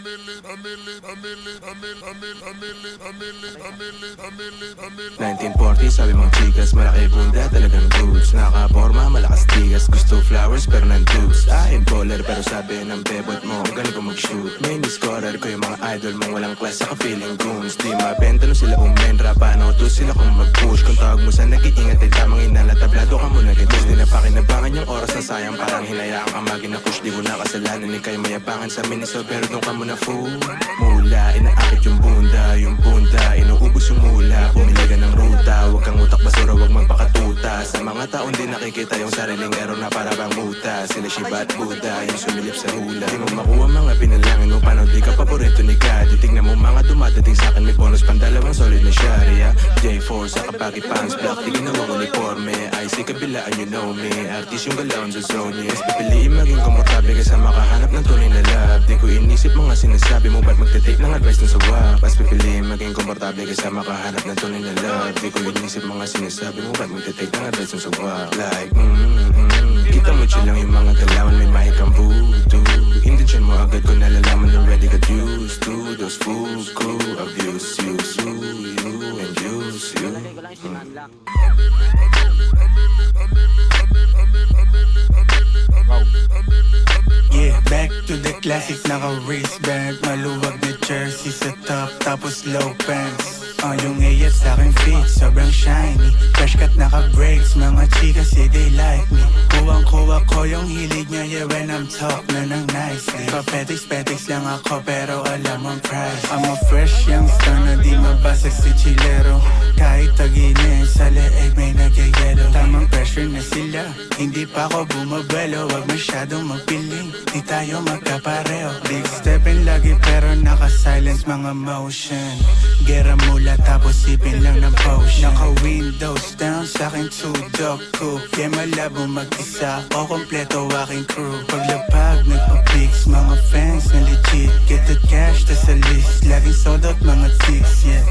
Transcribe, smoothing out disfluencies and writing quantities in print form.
1940 sabi mong chikas, malaki bunda, talagang goods. Nakaporma, malakas tigas, gusto flowers pero nandubs. I'm baller pero sabi ng bebot mo, galing ko mag-shoot. Main scorer ko yung mga idol mong walang class, saka feeling goons. Di mabenta no sila umenra, paano to sila kung mag-push. Kung tawag mo sa nag-iingat ay tamang inala, tablado ka muna gitus. Di na pakinabangan yung oras na sayang, parang hinayaan ka magina-push. Di mo na kasalanan, ikay mayabangan sa miniso, pero doon ka muna fool. Mula, inaakit yung bunda, inuubos yung mula. Pumili ka ng ruta, huwag kang utak basura, huwag magpakatuta. Sa mga taong di nakikita yung sariling error na para bang muta. Sila Shiva at Buddha, yung sumilip sa hula. Di mo makuha mga pinalangin mo, paano di ka paborito ni God. Titignan mo mga dumadating sa'kin, may bonus pandalawang solid na sharia. J4 sa kapagi pants, black, di ginawang uniforme. IC kabilaan, you know me, artist yung galaon sa zone. Yes, pipiliin maging komportable kaysa makahanap ng tunay na love. Di ko inisip mga sinasabi mo, ba't magte-take ng advice dun sa wap. Mas pipiliin maging komportable kaysa makahanap ng tunay na love. Di ko inisip mga sinasabi mo, ba't magte-take ng advice dun sa wap. Like, kita mo chill lang yung mga galawan, may mahikang voodoo. Intensyon mo agad ko nalalaman, already got used to those fools who abuse you, and use you. Yeah, back to the classic, naka-wristband. Maluwag na jersey sa top, tapos low pants. Yung AF sa'king feet, sobrang shiny. Fresh cut naka-breaks, mga chika say they like me. Kuwang-kuwa ko yung hilig niya, yeah, when I'm talk na ng nicely. Papetiks lang ako, pero alam ang price. I'm a fresh youngster na di mabasag si chilero. Kahit taginin, sa leeg may nagyayelo. Tamang pressure na sila, hindi pa ako bumabelo. Wag masyadong magpiling, di tayo magkapareho. Big stepin lagi pero naka-silence mga motion. Gera mula tapos sipin lang ng potion. Naka-windows down sa'kin tudok ko. Kaya malabo mag-isa o kompleto aking crew. Paglapag nagpa-pics, mga fans na legit. Get the cash, tas sa list. Laging sold out mga chicks, yeah.